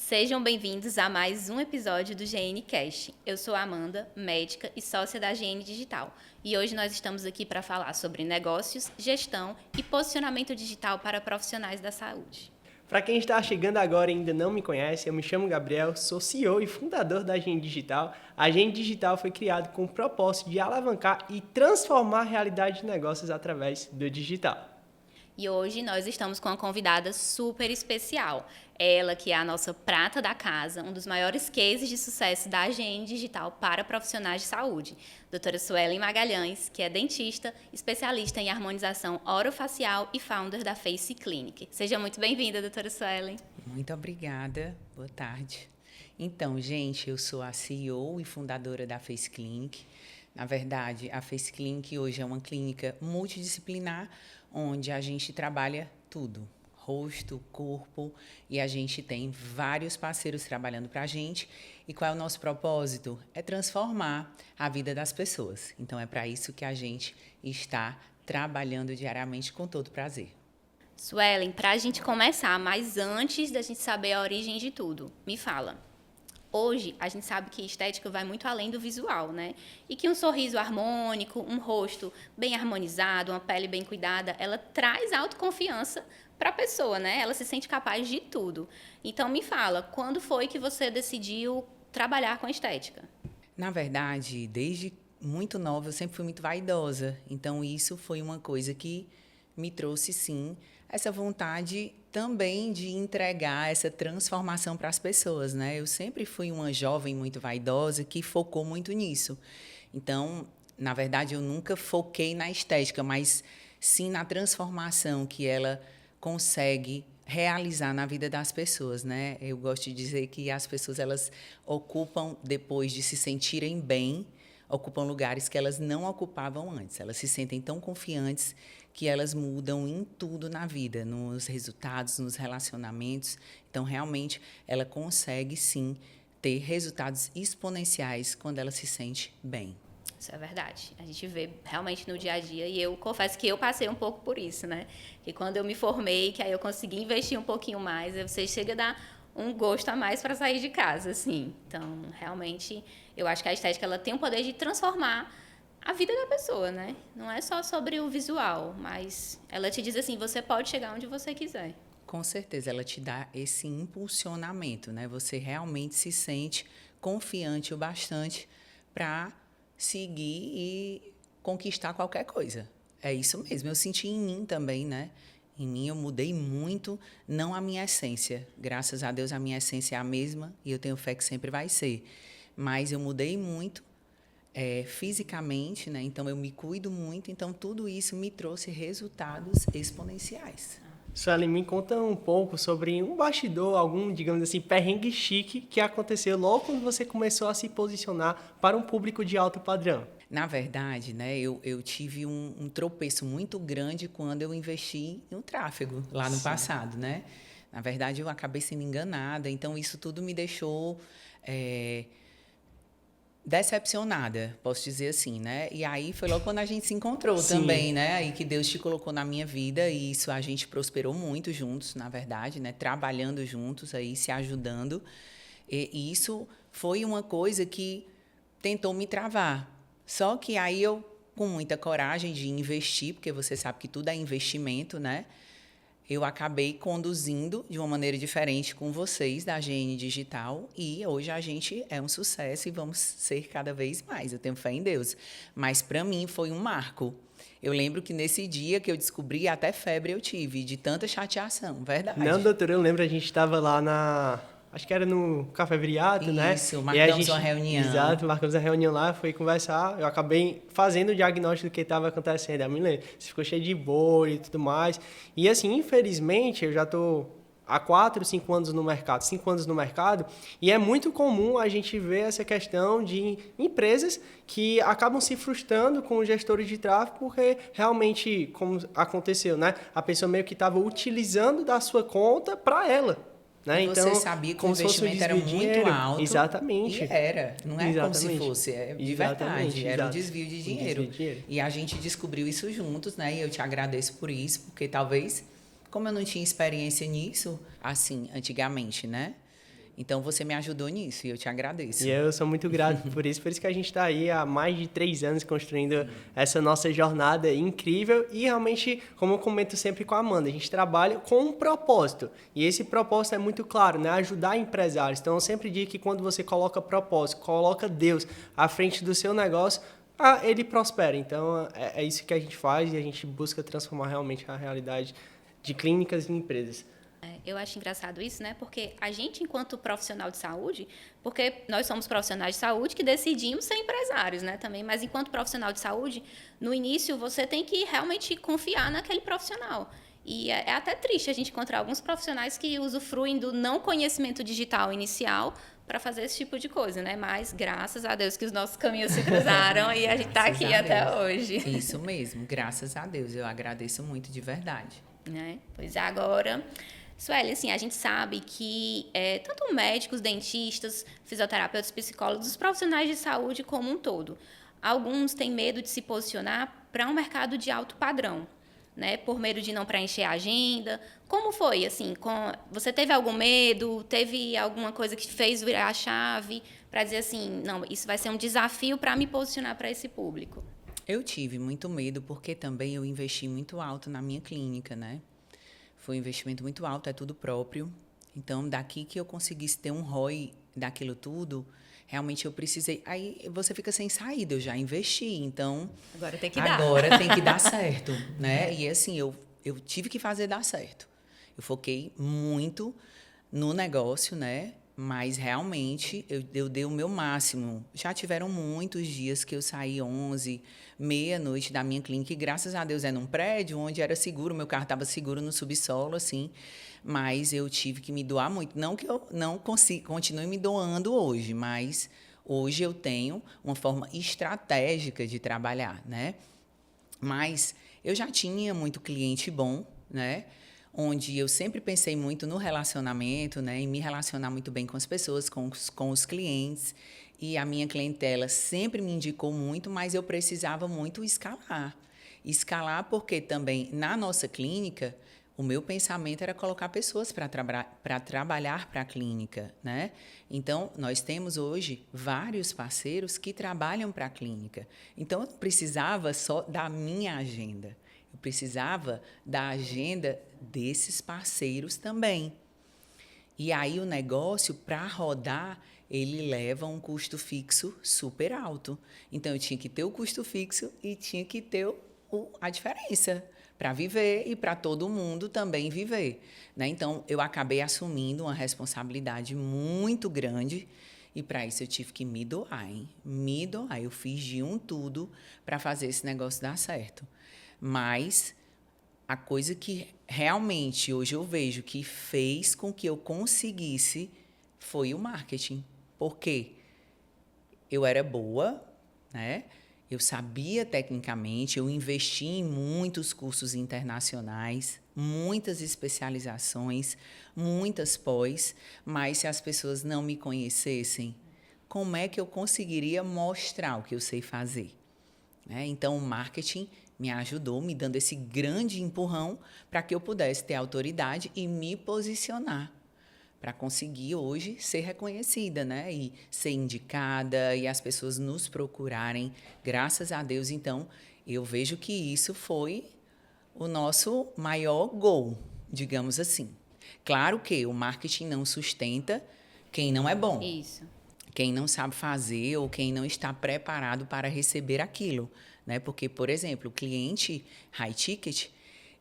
Sejam bem-vindos a mais um episódio do GN Cast. Eu sou a Amanda, médica e sócia da GN Digital. E hoje nós estamos aqui para falar sobre negócios, gestão e posicionamento digital para profissionais da saúde. Para quem está chegando agora e ainda não me conhece, eu me chamo Gabriel, sou CEO e fundador da GN Digital. A GN Digital foi criada com o propósito de alavancar e transformar a realidade de negócios através do digital. E hoje nós estamos com uma convidada super especial. Ela que é a nossa prata da casa, um dos maiores cases de sucesso da AGN Digital para profissionais de saúde. Doutora Suelen Magalhães, que é dentista, especialista em harmonização orofacial e founder da Face Clinic. Seja muito bem-vinda, doutora Suelen. Muito obrigada. Boa tarde. Então, gente, eu sou a CEO e fundadora da Face Clinic. Na verdade, a Face Clinic hoje é uma clínica multidisciplinar, onde a gente trabalha tudo, rosto, corpo, e a gente tem vários parceiros trabalhando para a gente. E qual é o nosso propósito? É transformar a vida das pessoas. Então, é para isso que a gente está trabalhando diariamente com todo prazer. Suelen, para a gente começar, mas antes da gente saber a origem de tudo, me fala. Hoje, a gente sabe que estética vai muito além do visual, né? E que um sorriso harmônico, um rosto bem harmonizado, uma pele bem cuidada, ela traz autoconfiança para a pessoa, né? Ela se sente capaz de tudo. Então, me fala, quando foi que você decidiu trabalhar com a estética? Na verdade, desde muito nova, eu sempre fui muito vaidosa. Então, isso foi uma coisa que me trouxe, sim, essa vontade também de entregar essa transformação para as pessoas, né? Eu sempre fui uma jovem muito vaidosa que focou muito nisso. Então, na verdade, eu nunca foquei na estética, mas sim na transformação que ela consegue realizar na vida das pessoas, né? Eu gosto de dizer que as pessoas, elas ocupam, depois de se sentirem bem, ocupam lugares que elas não ocupavam antes. Elas se sentem tão confiantes que elas mudam em tudo na vida, nos resultados, nos relacionamentos. Então, realmente, ela consegue, sim, ter resultados exponenciais quando ela se sente bem. Isso é verdade. A gente vê realmente no dia a dia, e eu confesso que eu passei um pouco por isso, né? Que quando eu me formei, que aí eu consegui investir um pouquinho mais, você chega a dar um gosto a mais para sair de casa, assim. Então, realmente, eu acho que a estética ela tem o poder de transformar a vida da pessoa, né? Não é só sobre o visual, mas ela te diz assim, você pode chegar onde você quiser. Com certeza, ela te dá esse impulsionamento, né? Você realmente se sente confiante o bastante para seguir e conquistar qualquer coisa. É isso mesmo, eu senti em mim também, né? Em mim eu mudei muito, não a minha essência. Graças a Deus a minha essência é a mesma e eu tenho fé que sempre vai ser. Mas eu mudei muito fisicamente, né? Então eu me cuido muito, então tudo isso me trouxe resultados exponenciais. Suelen, me conta um pouco sobre um bastidor, algum, digamos assim, perrengue chique que aconteceu logo quando você começou a se posicionar para um público de alto padrão. Na verdade, né, eu tive um tropeço muito grande quando eu investi no tráfego, lá no passado, né? Na verdade, eu acabei sendo enganada, então isso tudo me deixou decepcionada, posso dizer assim, né? E aí foi logo quando a gente se encontrou também, né? Aí que Deus te colocou na minha vida e isso a gente prosperou muito juntos, na verdade, né? Trabalhando juntos aí, se ajudando. E isso foi uma coisa que tentou me travar. Só que aí eu, com muita coragem de investir, porque você sabe que tudo é investimento, né? Eu acabei conduzindo de uma maneira diferente com vocês da GN Digital e hoje a gente é um sucesso e vamos ser cada vez mais. Eu tenho fé em Deus. Mas para mim foi um marco. Eu lembro que nesse dia que eu descobri, até febre eu tive, de tanta chateação, verdade. Não, doutora, eu lembro, a gente estava lá acho que era no Café Viriato, né? Isso, marcamos uma reunião. Exato, marcamos a reunião lá, foi conversar. Eu acabei fazendo o diagnóstico do que estava acontecendo. Eu me lembro, você ficou cheio de bolha e tudo mais. E assim, infelizmente, eu já estou há 4, 5 anos no mercado, 5 anos no mercado, e é muito comum a gente ver essa questão de empresas que acabam se frustrando com os gestores de tráfego porque realmente, como aconteceu, né? A pessoa meio que estava utilizando da sua conta para ela. Né? Você então, sabia que o investimento era muito alto. Exatamente. E era. Não é exatamente. Como se fosse. É de verdade. Era um desvio de dinheiro. E a gente descobriu isso juntos, né? E eu te agradeço por isso, porque talvez, como eu não tinha experiência nisso, assim, antigamente, né? Então, você me ajudou nisso e eu te agradeço. E eu sou muito grato por isso que a gente está aí há mais de 3 anos construindo essa nossa jornada incrível e realmente, como eu comento sempre com a Amanda, a gente trabalha com um propósito e esse propósito é muito claro, né? Ajudar empresários. Então, eu sempre digo que quando você coloca propósito, coloca Deus à frente do seu negócio, ele prospera. Então, é isso que a gente faz e a gente busca transformar realmente a realidade de clínicas e empresas. Eu acho engraçado isso, né? Porque a gente, enquanto profissional de saúde, porque nós somos profissionais de saúde que decidimos ser empresários, né? Também, mas enquanto profissional de saúde, no início você tem que realmente confiar naquele profissional. E é até triste a gente encontrar alguns profissionais que usufruem do não conhecimento digital inicial para fazer esse tipo de coisa, né? Mas graças a Deus que os nossos caminhos se cruzaram e a gente está aqui até hoje. Isso mesmo, graças a Deus. Eu agradeço muito de verdade. Né? Pois é, agora, Sueli, assim, a gente sabe que tanto médicos, dentistas, fisioterapeutas, psicólogos, os profissionais de saúde como um todo, alguns têm medo de se posicionar para um mercado de alto padrão, né? Por medo de não preencher a agenda. Como foi, assim? Você teve algum medo? Teve alguma coisa que fez virar a chave para dizer assim, não, isso vai ser um desafio para me posicionar para esse público? Eu tive muito medo porque também eu investi muito alto na minha clínica, né? Foi um investimento muito alto, é tudo próprio. Então, daqui que eu conseguisse ter um ROI daquilo tudo, realmente eu precisei. Aí você fica sem saída, eu já investi, então. Agora tem que dar. Agora tem que dar certo, né? E assim, eu tive que fazer dar certo. Eu foquei muito no negócio, né? Mas realmente eu dei o meu máximo. Já tiveram muitos dias que eu saí 11, meia-noite da minha clínica, e graças a Deus é num prédio onde era seguro, meu carro estava seguro no subsolo, assim, mas eu tive que me doar muito. Não que eu não continue me doando hoje, mas hoje eu tenho uma forma estratégica de trabalhar, né? Mas eu já tinha muito cliente bom, né? Onde eu sempre pensei muito no relacionamento, né, em me relacionar muito bem com as pessoas, com os clientes, e a minha clientela sempre me indicou muito, mas eu precisava muito escalar. Escalar porque também na nossa clínica, o meu pensamento era colocar pessoas para trabalhar para a clínica, né? Então, nós temos hoje vários parceiros que trabalham para a clínica. Então, eu não precisava só da minha agenda. Eu precisava da agenda desses parceiros também. E aí o negócio, para rodar, ele leva um custo fixo super alto. Então, eu tinha que ter o custo fixo e tinha que ter a diferença para viver e para todo mundo também viver, né? Então, eu acabei assumindo uma responsabilidade muito grande e para isso eu tive que me doar, hein? Me doar. Eu fiz de tudo para fazer esse negócio dar certo. Mas a coisa que realmente hoje eu vejo que fez com que eu conseguisse foi o marketing. Por quê? Eu era boa, né? Eu sabia tecnicamente, eu investi em muitos cursos internacionais, muitas especializações, muitas pós, mas se as pessoas não me conhecessem, como é que eu conseguiria mostrar o que eu sei fazer? Então, o marketing me ajudou, me dando esse grande empurrão para que eu pudesse ter autoridade e me posicionar, para conseguir hoje ser reconhecida, né? E ser indicada e as pessoas nos procurarem. Graças a Deus, então, eu vejo que isso foi o nosso maior gol, digamos assim. Claro que o marketing não sustenta quem não é bom. Isso. Quem não sabe fazer ou quem não está preparado para receber aquilo, né? Porque, por exemplo, o cliente high ticket,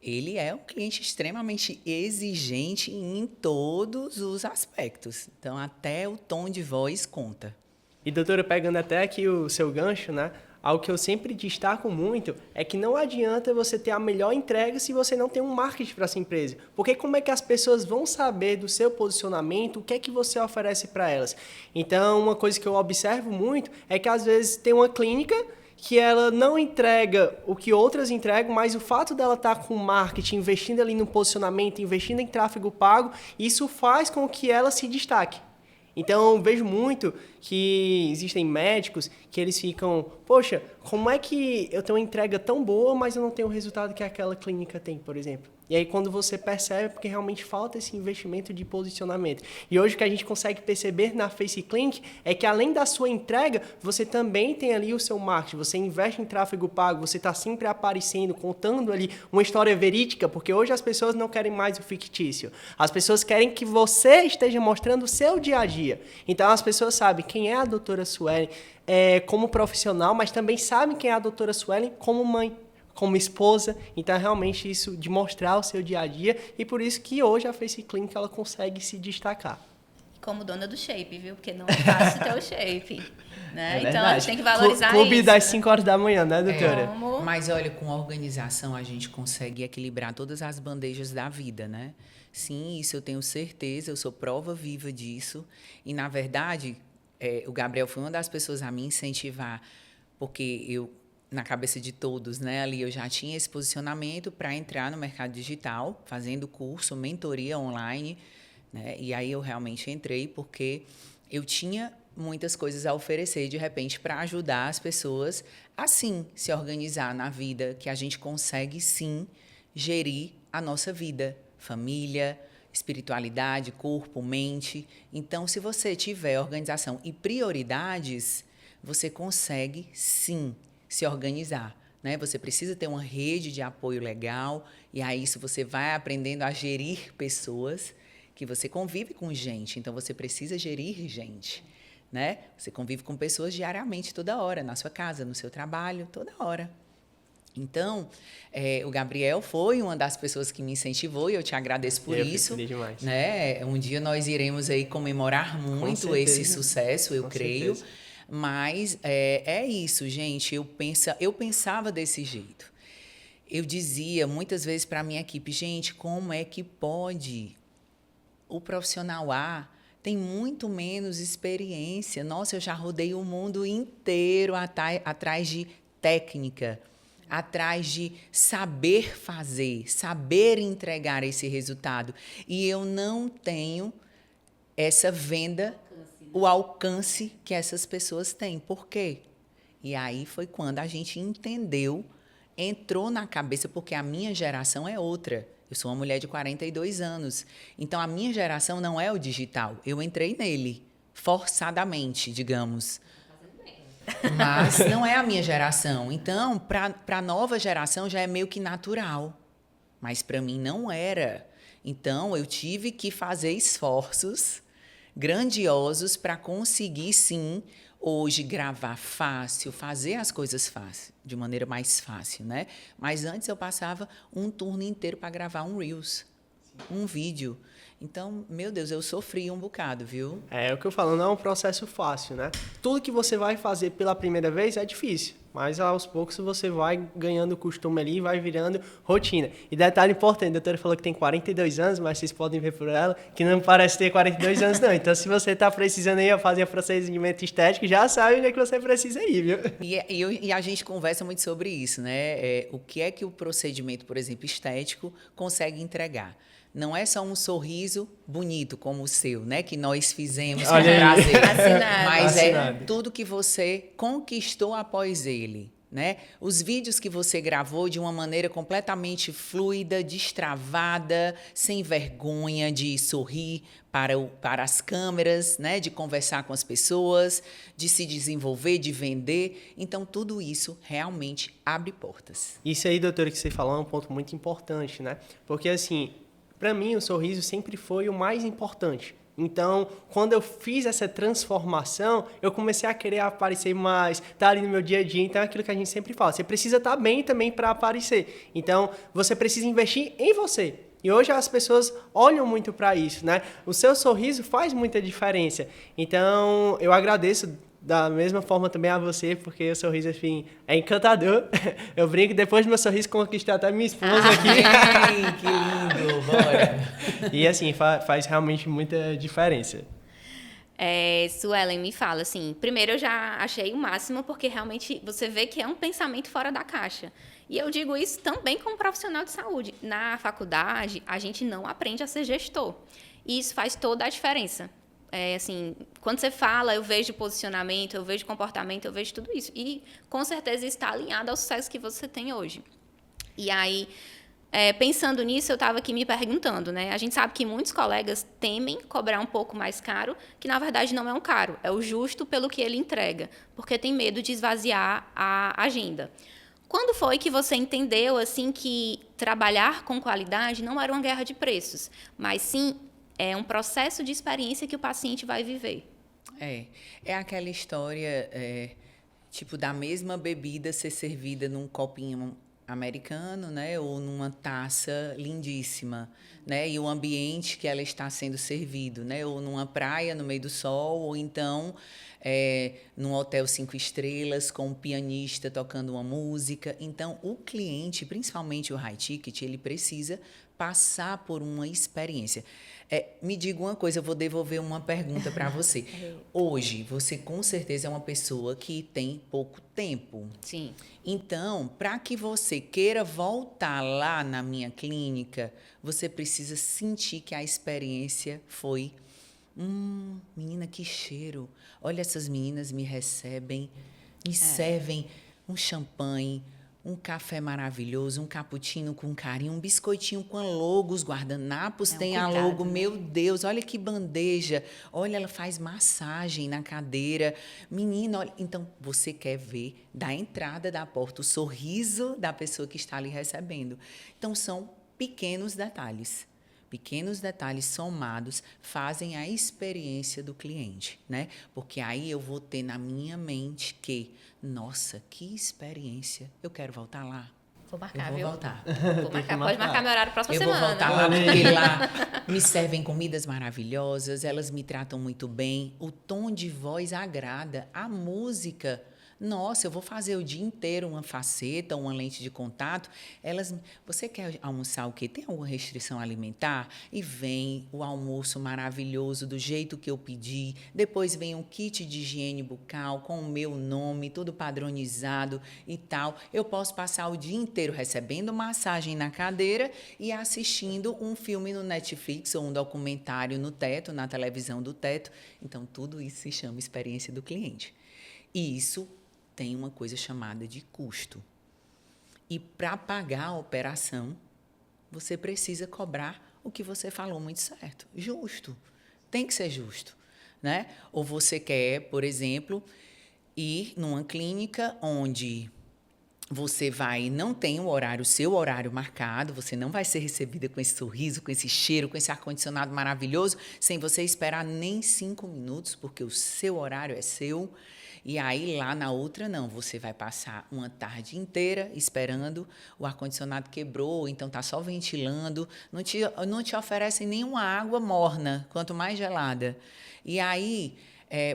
ele é um cliente extremamente exigente em todos os aspectos. Então, até o tom de voz conta. E, doutora, pegando até aqui o seu gancho, né? Algo que eu sempre destaco muito é que não adianta você ter a melhor entrega se você não tem um marketing para essa empresa. Porque como é que as pessoas vão saber do seu posicionamento, o que é que você oferece para elas? Então, uma coisa que eu observo muito é que às vezes tem uma clínica que ela não entrega o que outras entregam, mas o fato dela estar com marketing, investindo ali no posicionamento, investindo em tráfego pago, isso faz com que ela se destaque. Então, eu vejo muito que existem médicos que eles ficam, poxa, como é que eu tenho uma entrega tão boa, mas eu não tenho o resultado que aquela clínica tem, por exemplo? E aí, quando você percebe, é porque realmente falta esse investimento de posicionamento. E hoje, o que a gente consegue perceber na FaceClinic é que, além da sua entrega, você também tem ali o seu marketing. Você investe em tráfego pago, você está sempre aparecendo, contando ali uma história verídica, porque hoje as pessoas não querem mais o fictício. As pessoas querem que você esteja mostrando o seu dia a dia. Então, as pessoas sabem quem é a doutora Suelen como profissional, mas também sabem quem é a doutora Suelen como mãe, como esposa. Então, é realmente isso de mostrar o seu dia a dia, e por isso que hoje a FaceClinic ela consegue se destacar. Como dona do shape, viu? Porque não é fácil ter o shape, né? É Então, a gente tem que valorizar Clube isso. das 5 horas da manhã, né, doutora? Mas olha, com organização a gente consegue equilibrar todas as bandejas da vida, né? Sim, isso eu tenho certeza, eu sou prova viva disso. E, na verdade, o Gabriel foi uma das pessoas a me incentivar, porque eu, na cabeça de todos, né, ali eu já tinha esse posicionamento para entrar no mercado digital, fazendo curso, mentoria online, né? E aí eu realmente entrei porque eu tinha muitas coisas a oferecer, de repente, para ajudar as pessoas a, sim, se organizar na vida, que a gente consegue, sim, gerir a nossa vida, família, espiritualidade, corpo, mente. Então, se você tiver organização e prioridades, você consegue, sim, se organizar, né? Você precisa ter uma rede de apoio legal, e aí isso você vai aprendendo a gerir pessoas, que você convive com gente, então você precisa gerir gente, né? Você convive com pessoas diariamente, toda hora, na sua casa, no seu trabalho, toda hora. Então, o Gabriel foi uma das pessoas que me incentivou, e eu te agradeço por isso. Demais. Né? Um dia nós iremos aí comemorar muito esse sucesso, eu creio. Certeza. Mas é isso, gente. Eu pensava desse jeito. Eu dizia muitas vezes para a minha equipe, gente, como é que pode? O profissional A tem muito menos experiência. Nossa, eu já rodei o mundo inteiro atrás de técnica, atrás de saber fazer, saber entregar esse resultado. E eu não tenho essa venda, o alcance que essas pessoas têm. Por quê? E aí foi quando a gente entendeu, entrou na cabeça, porque a minha geração é outra. Eu sou uma mulher de 42 anos. Então, a minha geração não é o digital. Eu entrei nele, forçadamente, digamos. Mas não é a minha geração. Então, para a nova geração já é meio que natural. Mas para mim não era. Então, eu tive que fazer esforços grandiosos para conseguir, sim, hoje gravar fácil, fazer as coisas fácil, de maneira mais fácil, né? Mas antes eu passava um turno inteiro para gravar um Reels, um vídeo. Então, meu Deus, eu sofri um bocado, viu? É o que eu falo, não é um processo fácil, né? Tudo que você vai fazer pela primeira vez é difícil, mas aos poucos você vai ganhando costume ali e vai virando rotina. E detalhe importante, a doutora falou que tem 42 anos, mas vocês podem ver por ela que não parece ter 42 anos, não. Então, se você está precisando aí fazer procedimento estético, já sabe onde é que você precisa ir, viu? E a gente conversa muito sobre isso, né? O que é que o procedimento, por exemplo, estético, consegue entregar? Não é só um sorriso bonito como o seu, né? Que nós fizemos com prazer. Mas é tudo que você conquistou após ele, né? Os vídeos que você gravou de uma maneira completamente fluida, destravada, sem vergonha de sorrir para as câmeras, né? De conversar com as pessoas, de se desenvolver, de vender. Então, tudo isso realmente abre portas. Isso aí, doutora, que você falou é um ponto muito importante, né? Porque, assim, para mim, o sorriso sempre foi o mais importante. Então, quando eu fiz essa transformação, eu comecei a querer aparecer mais, estar ali no meu dia a dia. Então, é aquilo que a gente sempre fala. Você precisa estar bem também para aparecer. Então, você precisa investir em você. E hoje as pessoas olham muito para isso, né? O seu sorriso faz muita diferença. Então, eu agradeço da mesma forma também a você, porque o sorriso, enfim, é encantador. Eu brinco, depois do meu sorriso, conquistei até minha esposa aqui. Que lindo, bora! E assim, faz realmente muita diferença. Suelen, me fala, assim, primeiro eu já achei o máximo, porque realmente você vê que é um pensamento fora da caixa. E eu digo isso também como profissional de saúde. Na faculdade, a gente não aprende a ser gestor. E isso faz toda a diferença. Assim, quando você fala, eu vejo posicionamento, eu vejo comportamento, eu vejo tudo isso. E, com certeza, está alinhado ao sucesso que você tem hoje. E aí, Pensando nisso, eu estava aqui me perguntando, né? A gente sabe que muitos colegas temem cobrar um pouco mais caro, que na verdade não é um caro, é o justo pelo que ele entrega, porque tem medo de esvaziar a agenda. Quando foi que você entendeu assim que trabalhar com qualidade não era uma guerra de preços, mas sim é um processo de experiência que o paciente vai viver? É aquela história, tipo, da mesma bebida ser servida num copinho americano, né, ou numa taça lindíssima, né, e o ambiente que ela está sendo servido, né, ou numa praia no meio do sol, ou então num hotel 5 estrelas com um pianista tocando uma música. Então, o cliente, principalmente o high ticket, ele precisa passar por uma experiência. Me diga uma coisa, eu vou devolver uma pergunta para você. Hoje, você com certeza é uma pessoa que tem pouco tempo. Sim. Então, para que você queira voltar lá na minha clínica, você precisa sentir que a experiência foi... menina, que cheiro. Olha, essas meninas me recebem, me servem um champanhe, um café maravilhoso, um cappuccino com carinho, um biscoitinho com a logo, os guardanapos tem a cuidado, logo. né? Meu Deus, olha que bandeja. Olha, ela faz massagem na cadeira. Menina, olha, então você quer ver da entrada da porta o sorriso da pessoa que está ali recebendo. Então são pequenos detalhes. Pequenos detalhes somados fazem a experiência do cliente, né? Porque aí eu vou ter na minha mente que, nossa, que experiência, eu quero voltar lá. Vou marcar, Eu vou viu? voltar. Vou marcar. Pode marcar meu horário próxima Eu semana. vou voltar lá porque lá me servem comidas maravilhosas, elas me tratam muito bem, o tom de voz agrada, a música. Nossa, eu vou fazer o dia inteiro uma faceta, uma lente de contato. Você quer almoçar o quê? Tem alguma restrição alimentar? E vem o almoço maravilhoso do jeito que eu pedi. Depois vem um kit de higiene bucal com o meu nome, tudo padronizado e tal. Eu posso passar o dia inteiro recebendo massagem na cadeira e assistindo um filme no Netflix ou um documentário no teto, na televisão do teto. Então, tudo isso se chama experiência do cliente. E isso tem uma coisa chamada de custo. E para pagar a operação, você precisa cobrar o que você falou muito certo. Justo. Tem que ser justo, né? Ou você quer, por exemplo, ir numa clínica onde você não tem o seu horário marcado, você não vai ser recebida com esse sorriso, com esse cheiro, com esse ar-condicionado maravilhoso, sem você esperar nem 5 minutos, porque o seu horário é seu. E aí, lá na outra, não. Você vai passar uma tarde inteira esperando, o ar-condicionado quebrou, então está só ventilando, não te oferecem nenhuma água morna, quanto mais gelada. E aí,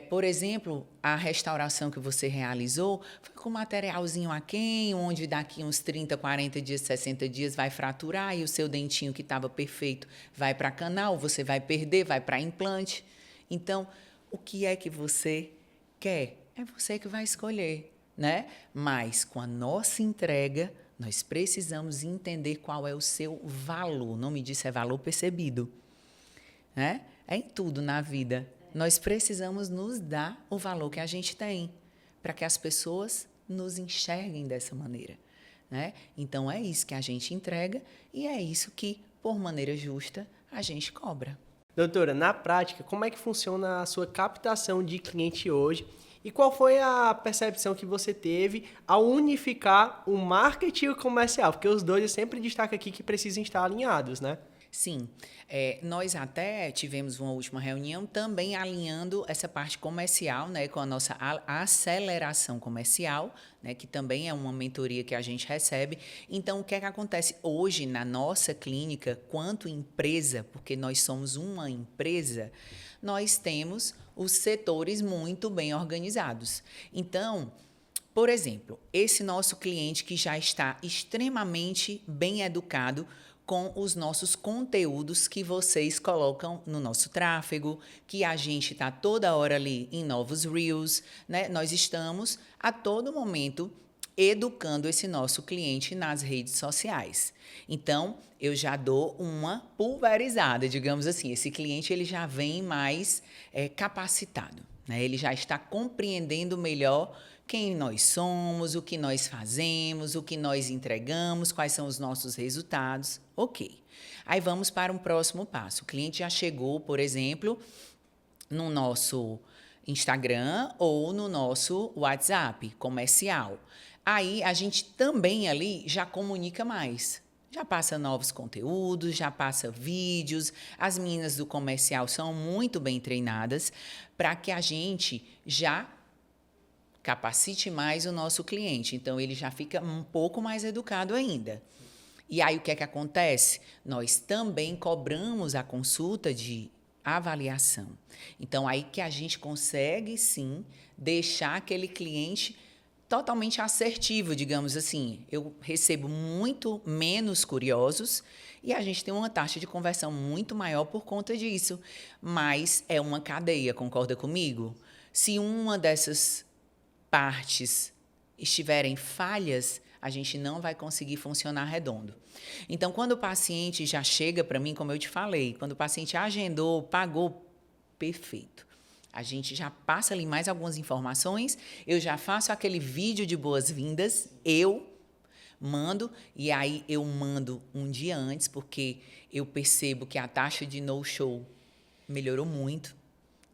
por exemplo, a restauração que você realizou foi com materialzinho aquém, onde daqui uns 30, 40 dias, 60 dias vai fraturar e o seu dentinho que estava perfeito vai para canal, você vai perder, vai para implante. Então, o que é que você quer? É você que vai escolher, né? Mas com a nossa entrega, nós precisamos entender qual é o seu valor. O nome disso é valor percebido, né? É em tudo na vida. Nós precisamos nos dar o valor que a gente tem, para que as pessoas nos enxerguem dessa maneira, né? Então, é isso que a gente entrega e é isso que, por maneira justa, a gente cobra. Doutora, na prática, como é que funciona a sua captação de cliente hoje? E qual foi a percepção que você teve ao unificar o marketing e o comercial? Porque os dois eu sempre destaco aqui que precisam estar alinhados, né? Sim, nós até tivemos uma última reunião também alinhando essa parte comercial, né, com a nossa aceleração comercial, né, que também é uma mentoria que a gente recebe. Então, o que é que acontece hoje na nossa clínica, quanto empresa, porque nós somos uma empresa, nós temos os setores muito bem organizados. Então, por exemplo, esse nosso cliente que já está extremamente bem educado com os nossos conteúdos que vocês colocam no nosso tráfego, que a gente está toda hora ali em novos Reels, né? Nós estamos a todo momento educando esse nosso cliente nas redes sociais. Então, eu já dou uma pulverizada, digamos assim. Esse cliente ele já vem mais capacitado, né? Ele já está compreendendo melhor quem nós somos, o que nós fazemos, o que nós entregamos, quais são os nossos resultados. Ok. Aí vamos para um próximo passo. O cliente já chegou, por exemplo, no nosso Instagram ou no nosso WhatsApp comercial. Aí a gente também ali já comunica mais. Já passa novos conteúdos, já passa vídeos. As meninas do comercial são muito bem treinadas para que a gente já capacite mais o nosso cliente. Então, ele já fica um pouco mais educado ainda. E aí, o que é que acontece? Nós também cobramos a consulta de avaliação. Então, aí que a gente consegue, sim, deixar aquele cliente totalmente assertivo, digamos assim. Eu recebo muito menos curiosos e a gente tem uma taxa de conversão muito maior por conta disso. Mas é uma cadeia, concorda comigo? Se uma dessas partes estiverem falhas, a gente não vai conseguir funcionar redondo. Então, quando o paciente já chega para mim, como eu te falei, quando o paciente agendou, pagou, perfeito. A gente já passa ali mais algumas informações, eu já faço aquele vídeo de boas-vindas, eu mando, e aí eu mando um dia antes, porque eu percebo que a taxa de no-show melhorou muito,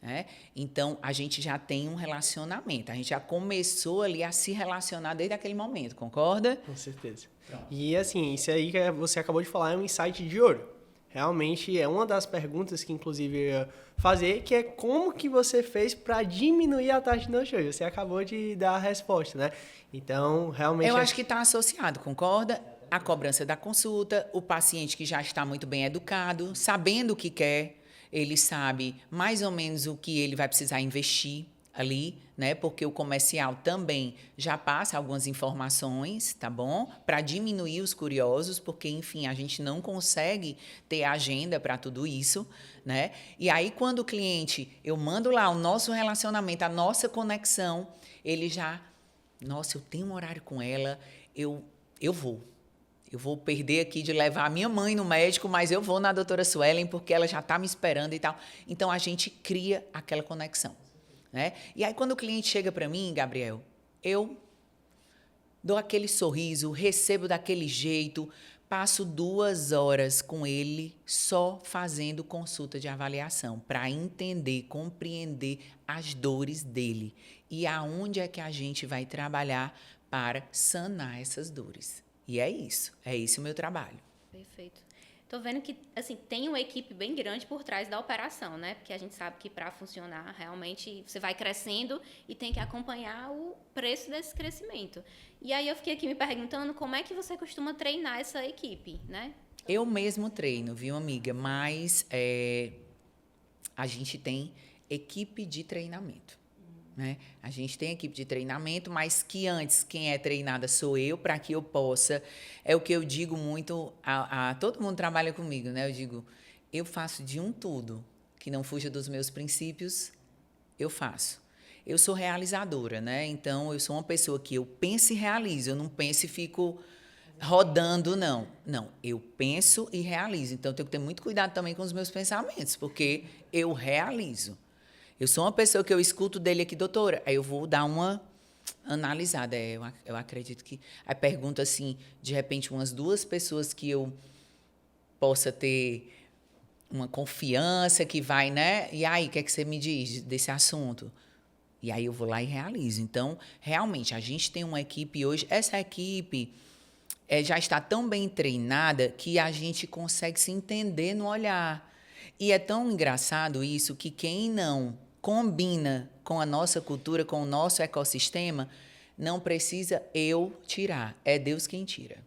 né? Então, a gente já tem um relacionamento, a gente já começou ali a se relacionar desde aquele momento, concorda? Com certeza. E assim, isso aí que você acabou de falar é um insight de ouro. Realmente é uma das perguntas que, inclusive, eu ia fazer, que é como que você fez para diminuir a taxa de no-show. Você acabou de dar a resposta, né? Então, realmente... Eu acho que está associado, concorda? A cobrança da consulta, o paciente que já está muito bem educado, sabendo o que quer, ele sabe mais ou menos o que ele vai precisar investir ali, né? Porque o comercial também já passa algumas informações, tá bom? Para diminuir os curiosos, porque, enfim, a gente não consegue ter agenda para tudo isso, né? E aí, quando o cliente, eu mando lá o nosso relacionamento, a nossa conexão, ele já, nossa, eu tenho um horário com ela, eu vou. Eu vou perder aqui de levar a minha mãe no médico, mas eu vou na doutora Suelen porque ela já está me esperando e tal. Então, a gente cria aquela conexão, né? E aí, quando o cliente chega para mim, Gabriel, eu dou aquele sorriso, recebo daquele jeito, passo 2 horas com ele só fazendo consulta de avaliação para entender, compreender as dores dele e aonde é que a gente vai trabalhar para sanar essas dores. E é esse o meu trabalho. Perfeito. Tô vendo que, assim, tem uma equipe bem grande por trás da operação, né? Porque a gente sabe que para funcionar, realmente, você vai crescendo e tem que acompanhar o preço desse crescimento. E aí eu fiquei aqui me perguntando como é que você costuma treinar essa equipe, né? Eu mesmo treino, viu, amiga? Mas a gente tem equipe de treinamento. Né? A gente tem equipe de treinamento, mas que antes quem é treinada sou eu, para que eu possa... É o que eu digo muito, todo mundo trabalha comigo, né? Eu digo, eu faço de um tudo, que não fuja dos meus princípios, eu faço. Eu sou realizadora, né? Então, eu sou uma pessoa que eu penso e realizo, eu não penso e fico rodando, não. Não, eu penso e realizo. Então, eu tenho que ter muito cuidado também com os meus pensamentos, porque eu realizo. Eu sou uma pessoa que eu escuto dele aqui, doutora, aí eu vou dar uma analisada. Eu acredito que... Aí pergunto assim, de repente, umas 2 pessoas que eu possa ter uma confiança que vai, né? E aí, o que é que você me diz desse assunto? E aí eu vou lá e realizo. Então, realmente, a gente tem uma equipe hoje, essa equipe já está tão bem treinada que a gente consegue se entender no olhar. E é tão engraçado isso que quem não combina com a nossa cultura, com o nosso ecossistema, não precisa eu tirar, é Deus quem tira.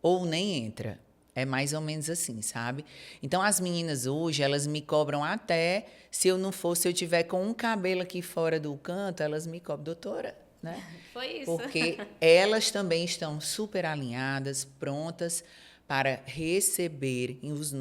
Ou nem entra. É mais ou menos assim, sabe? Então, as meninas hoje, elas me cobram até, se eu eu tiver com um cabelo aqui fora do canto, elas me cobram, doutora, né? Foi isso. Porque elas também estão super alinhadas, prontas para receber os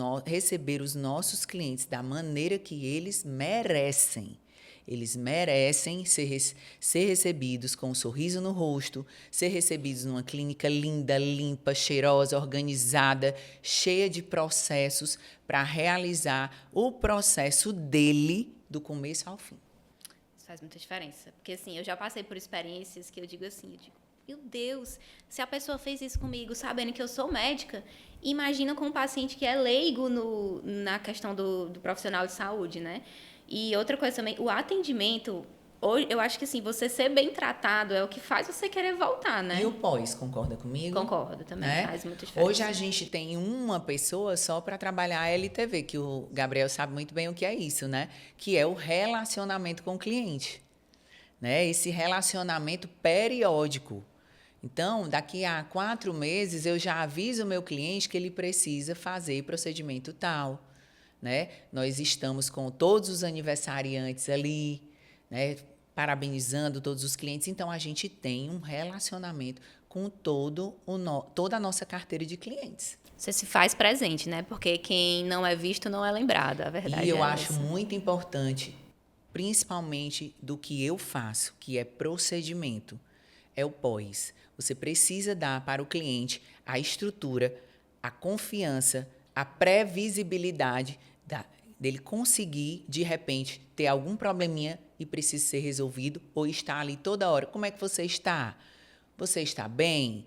nossos clientes da maneira que eles merecem. Eles merecem ser recebidos com um sorriso no rosto, ser recebidos numa clínica linda, limpa, cheirosa, organizada, cheia de processos para realizar o processo dele do começo ao fim. Isso faz muita diferença. Porque, assim, eu já passei por experiências que eu digo assim, meu Deus, se a pessoa fez isso comigo sabendo que eu sou médica, imagina com um paciente que é leigo na questão do profissional de saúde, né? E outra coisa também, o atendimento, eu acho que assim, você ser bem tratado é o que faz você querer voltar, né? E o pós, concorda comigo? Concordo também, né? faz muita diferença. Hoje a gente tem uma pessoa só para trabalhar a LTV, que o Gabriel sabe muito bem o que é isso, né? Que é o relacionamento com o cliente, né? Esse relacionamento periódico. Então, daqui a 4 meses, eu já aviso o meu cliente que ele precisa fazer procedimento tal, né? Nós estamos com todos os aniversariantes ali, né? Parabenizando todos os clientes. Então, a gente tem um relacionamento com toda a nossa carteira de clientes. Você se faz presente, né? Porque quem não é visto não é lembrado, a verdade E eu é acho essa. muito importante, principalmente do que eu faço, que é procedimento, é o pós. Você precisa dar para o cliente a estrutura, a confiança, a previsibilidade dele conseguir, de repente, ter algum probleminha e precisa ser resolvido ou estar ali toda hora. Como é que você está? Você está bem?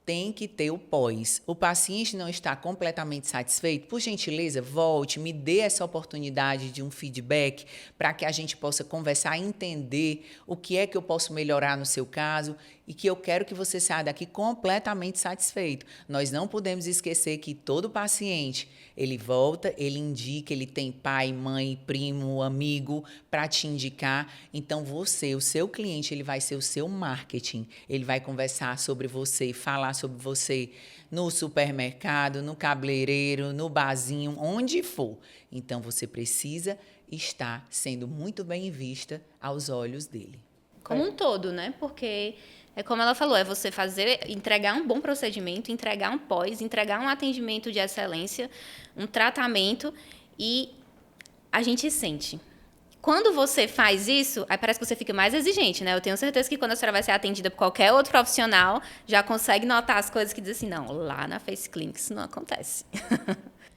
Tem que ter o pós. O paciente não está completamente satisfeito? Por gentileza, volte, me dê essa oportunidade de um feedback para que a gente possa conversar e entender o que é que eu posso melhorar no seu caso e que eu quero que você saia daqui completamente satisfeito. Nós não podemos esquecer que todo paciente, ele volta, ele indica, ele tem pai, mãe, primo, amigo para te indicar. Então, você, o seu cliente, ele vai ser o seu marketing. Ele vai conversar sobre você, falar sobre você no supermercado, no cabeleireiro, no barzinho, onde for. Então, você precisa estar sendo muito bem vista aos olhos dele. Como um todo, né? Porque é como ela falou, é você entregar um bom procedimento, entregar um pós, entregar um atendimento de excelência, um tratamento e a gente sente. Quando você faz isso, aí parece que você fica mais exigente, né? Eu tenho certeza que quando a senhora vai ser atendida por qualquer outro profissional, já consegue notar as coisas que diz assim, não, lá na Face Clinic isso não acontece.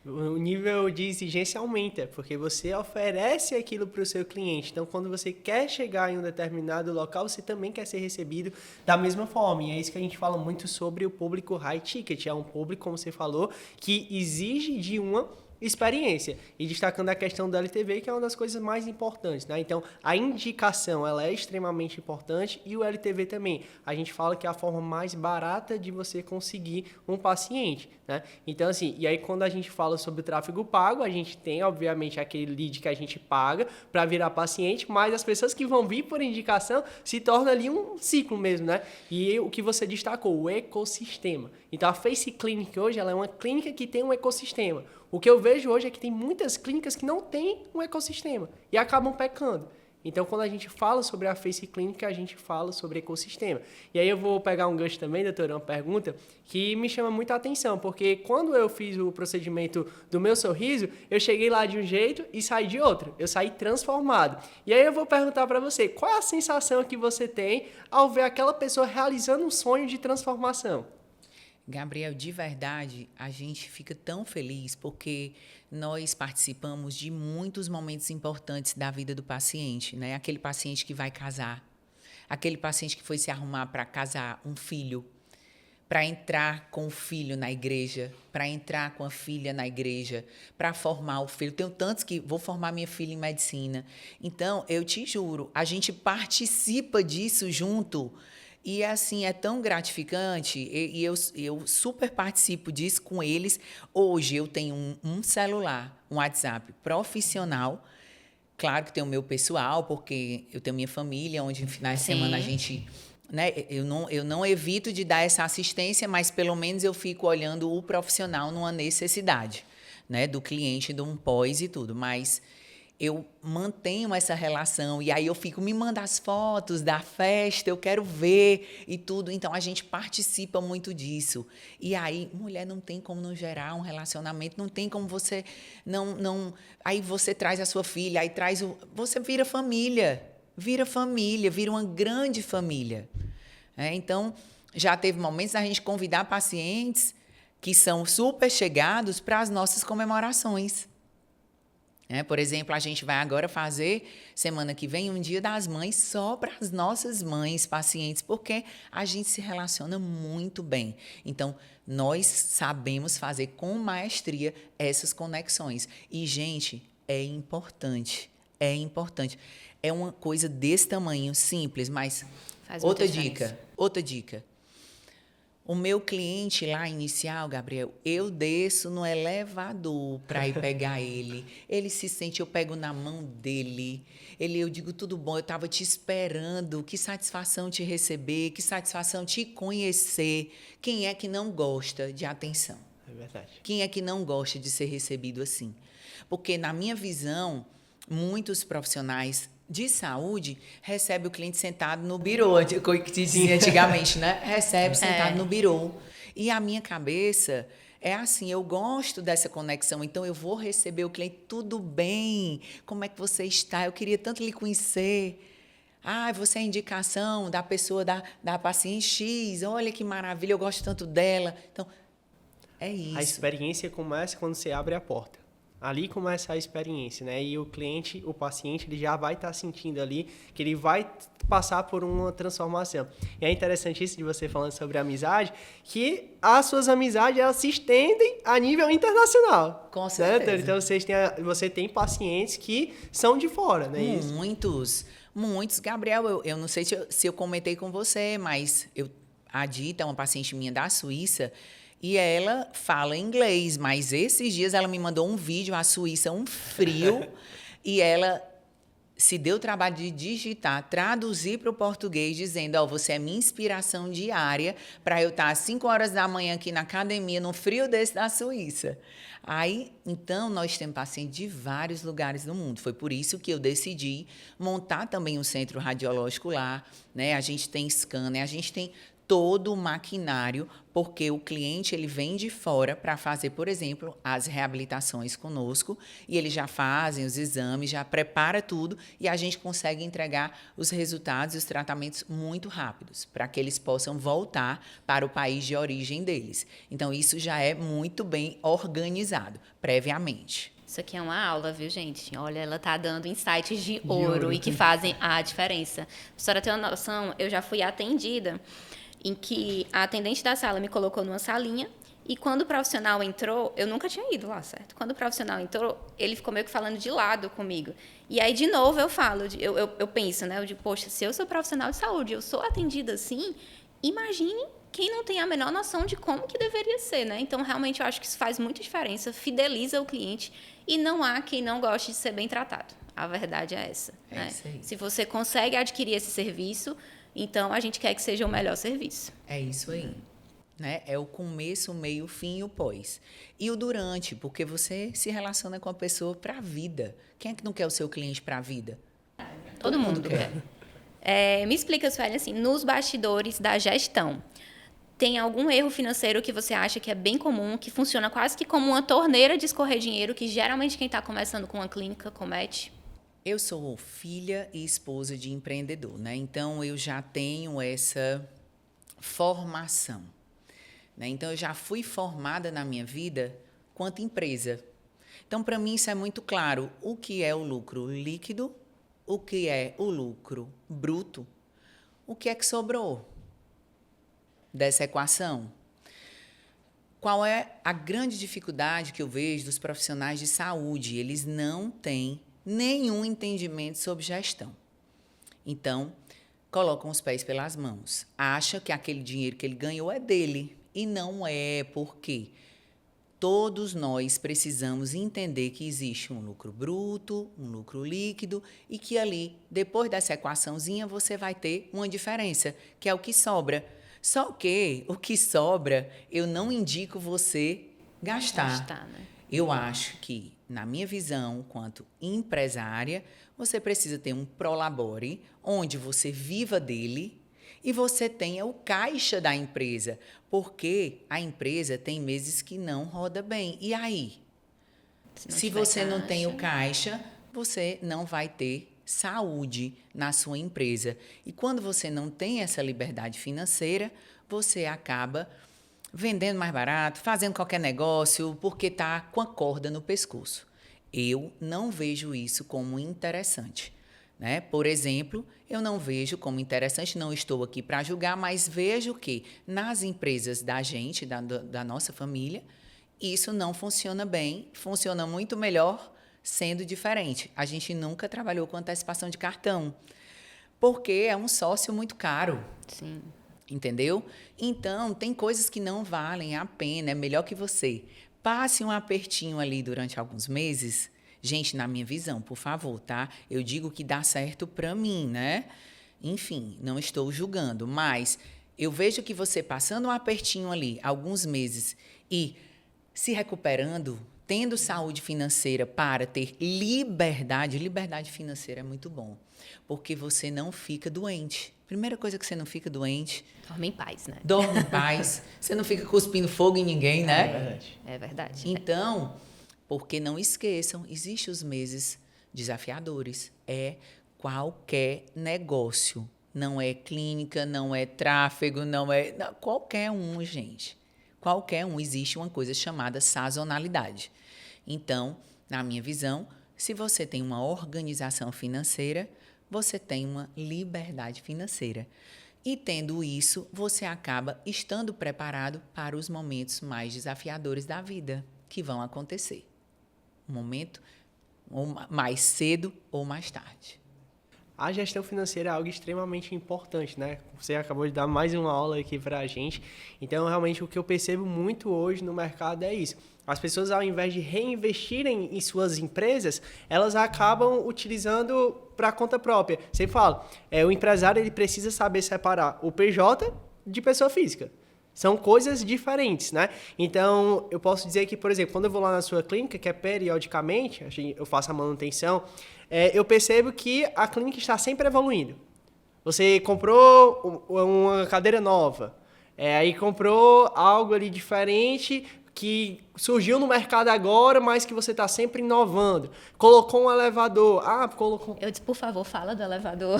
O nível de exigência aumenta, porque você oferece aquilo para o seu cliente. Então, quando você quer chegar em um determinado local, você também quer ser recebido da mesma forma. E é isso que a gente fala muito sobre o público high ticket. É um público, como você falou, que exige de uma experiência. E destacando a questão da LTV, que é uma das coisas mais importantes, né? Então, a indicação, ela é extremamente importante e o LTV também. A gente fala que é a forma mais barata de você conseguir um paciente, né? Então, assim, e aí quando a gente fala sobre o tráfego pago, a gente tem, obviamente, aquele lead que a gente paga para virar paciente, mas as pessoas que vão vir por indicação se torna ali um ciclo mesmo, né? E o que você destacou, o ecossistema. Então, a Face Clinic hoje, ela é uma clínica que tem um ecossistema. O que eu vejo hoje é que tem muitas clínicas que não têm um ecossistema e acabam pecando. Então, quando a gente fala sobre a Face Clinic, a gente fala sobre ecossistema. E aí eu vou pegar um gancho também, doutora, uma pergunta que me chama muita atenção, porque quando eu fiz o procedimento do meu sorriso, eu cheguei lá de um jeito e saí de outro. Eu saí transformado. E aí eu vou perguntar para você, qual é a sensação que você tem ao ver aquela pessoa realizando um sonho de transformação? Gabriel, de verdade, a gente fica tão feliz porque nós participamos de muitos momentos importantes da vida do paciente, né? Aquele paciente que vai casar, aquele paciente que foi se arrumar para casar um filho, para entrar com o filho na igreja, para entrar com a filha na igreja, para formar o filho. Tenho tantos que vou formar minha filha em medicina. Então, eu te juro, a gente participa disso junto. E, assim, é tão gratificante e eu super participo disso com eles. Hoje, eu tenho um celular, um WhatsApp profissional. Claro que tem o meu pessoal, porque eu tenho minha família, onde em finais de semana a gente... Né, eu não evito de dar essa assistência, mas pelo menos eu fico olhando o profissional numa necessidade, né, do cliente, de um pós e tudo. Mas... eu mantenho essa relação e aí eu fico, me manda as fotos da festa, eu quero ver e tudo. Então, a gente participa muito disso. E aí, mulher, não tem como não gerar um relacionamento, não tem como você não... Aí você traz a sua filha, aí traz o... Você vira família, vira uma grande família. Então, já teve momentos da gente convidar pacientes que são super chegados para as nossas comemorações. Por exemplo, a gente vai agora fazer, semana que vem, um Dia das Mães só para as nossas mães pacientes, porque a gente se relaciona muito bem. Então, nós sabemos fazer com maestria essas conexões. E, gente, é importante. É importante. É uma coisa desse tamanho, simples, mas Faz muita outra diferença. dica, outra dica. O meu cliente lá inicial, Gabriel, eu desço no elevador para ir pegar ele. Ele se sente, eu pego na mão dele. Eu digo, tudo bom, eu estava te esperando. Que satisfação te receber, que satisfação te conhecer. Quem é que não gosta de atenção? É verdade. Quem é que não gosta de ser recebido assim? Porque, na minha visão, muitos profissionais de saúde recebem o cliente sentado no birô, que te dizia antigamente, né? Recebe sentado no birô. E a minha cabeça é assim, eu gosto dessa conexão, então eu vou receber o cliente, tudo bem? Como é que você está? Eu queria tanto lhe conhecer. Ah, você é indicação da pessoa, da paciente X, olha que maravilha, eu gosto tanto dela. Então, é isso. A experiência começa quando você abre a porta. Ali começa a experiência, né? E o cliente, o paciente, ele já vai estar sentindo ali que ele vai passar por uma transformação. E é interessante isso de você falando sobre amizade, que as suas amizades, elas se estendem a nível internacional. Com certeza. Né? Então, você tem pacientes que são de fora, né? Muitos. Gabriel, eu não sei se eu comentei com você, mas a Dita é uma paciente minha da Suíça, e ela fala inglês, mas esses dias ela me mandou um vídeo, a Suíça, um frio, e ela se deu o trabalho de digitar, traduzir para o português, dizendo, você é minha inspiração diária para eu estar às 5 horas da manhã aqui na academia, no frio desse da Suíça. Aí, então, nós temos pacientes de vários lugares do mundo. Foi por isso que eu decidi montar também um centro radiológico lá, né? A gente tem scanner, a gente tem todo o maquinário, porque o cliente ele vem de fora para fazer, por exemplo, as reabilitações conosco, e eles já fazem os exames, já prepara tudo, e a gente consegue entregar os resultados e os tratamentos muito rápidos, para que eles possam voltar para o país de origem deles. Então, isso já é muito bem organizado, previamente. Isso aqui é uma aula, viu, gente? Olha, ela tá dando insights de ouro e que fazem a diferença. Pra senhora ter uma noção, eu já fui atendida em que a atendente da sala me colocou numa salinha e quando o profissional entrou, eu nunca tinha ido lá, certo? Quando o profissional entrou, ele ficou meio que falando de lado comigo. E aí, de novo, eu falo, eu penso, né? Eu digo, poxa, se eu sou profissional de saúde, eu sou atendida assim, imagine quem não tem a menor noção de como que deveria ser, né? Então, realmente, eu acho que isso faz muita diferença, fideliza o cliente e não há quem não goste de ser bem tratado. A verdade é essa. Né? Isso aí. Se você consegue adquirir esse serviço, então a gente quer que seja o melhor serviço. É isso aí. Né? É o começo, o meio, o fim e o pós. E o durante, porque você se relaciona com a pessoa para a vida. Quem é que não quer o seu cliente para a vida? Todo mundo quer. Me explica, Sueli, assim, nos bastidores da gestão, tem algum erro financeiro que você acha que é bem comum, que funciona quase que como uma torneira de escorrer dinheiro, que geralmente quem está começando com uma clínica comete? Eu sou filha e esposa de empreendedor, né? Então, eu já tenho essa formação. Né? Então, eu já fui formada na minha vida quanto empresa. Então, para mim, isso é muito claro. O que é o lucro líquido, o que é o lucro bruto, o que é que sobrou dessa equação. Qual é a grande dificuldade que eu vejo dos profissionais de saúde? Eles não têm nenhum entendimento sobre gestão. Então, colocam os pés pelas mãos. Acha que aquele dinheiro que ele ganhou é dele. E não é, porque todos nós precisamos entender que existe um lucro bruto, um lucro líquido, e que ali, depois dessa equaçãozinha, você vai ter uma diferença, que é o que sobra. Só que o que sobra, eu não indico você gastar. Né? Eu acho que, na minha visão, quanto empresária, você precisa ter um prolabore, onde você viva dele e você tenha o caixa da empresa, porque a empresa tem meses que não roda bem. E aí? Se você não tem o caixa, você não vai ter saúde na sua empresa. E quando você não tem essa liberdade financeira, você acaba vendendo mais barato, fazendo qualquer negócio, porque está com a corda no pescoço. Eu não vejo isso como interessante, né? Por exemplo, eu não vejo como interessante, não estou aqui para julgar, mas vejo que nas empresas da gente, da nossa família, isso não funciona bem, funciona muito melhor sendo diferente. A gente nunca trabalhou com antecipação de cartão, porque é um sócio muito caro. Sim. Entendeu? Então, tem coisas que não valem a pena, é melhor que você passe um apertinho ali durante alguns meses. Gente, na minha visão, por favor, tá? Eu digo que dá certo para mim, né? Enfim, não estou julgando, mas eu vejo que você passando um apertinho ali, alguns meses, e se recuperando, tendo saúde financeira para ter liberdade financeira é muito bom, porque você não fica doente. Primeira coisa que você não fica doente. Dorme em paz, né? Dorme em paz. Você não fica cuspindo fogo em ninguém, né? É verdade. É verdade. Então, porque não esqueçam, existem os meses desafiadores. É qualquer negócio. Não é clínica, não é tráfego, não, qualquer um, gente. Qualquer um. Existe uma coisa chamada sazonalidade. Então, na minha visão, se você tem uma organização financeira, você tem uma liberdade financeira. E tendo isso, você acaba estando preparado para os momentos mais desafiadores da vida, que vão acontecer. Um momento mais cedo ou mais tarde. A gestão financeira é algo extremamente importante, né? Você acabou de dar mais uma aula aqui para a gente. Então, realmente, o que eu percebo muito hoje no mercado é isso. As pessoas, ao invés de reinvestirem em suas empresas, elas acabam utilizando para conta própria. Você fala, o empresário ele precisa saber separar o PJ de pessoa física. São coisas diferentes, né? Então, eu posso dizer que, por exemplo, quando eu vou lá na sua clínica, que é periodicamente, eu faço a manutenção, eu percebo que a clínica está sempre evoluindo. Você comprou uma cadeira nova, aí comprou algo ali diferente que surgiu no mercado agora, mas que você está sempre inovando. Colocou um elevador. Colocou... Eu disse, por favor, fala do elevador.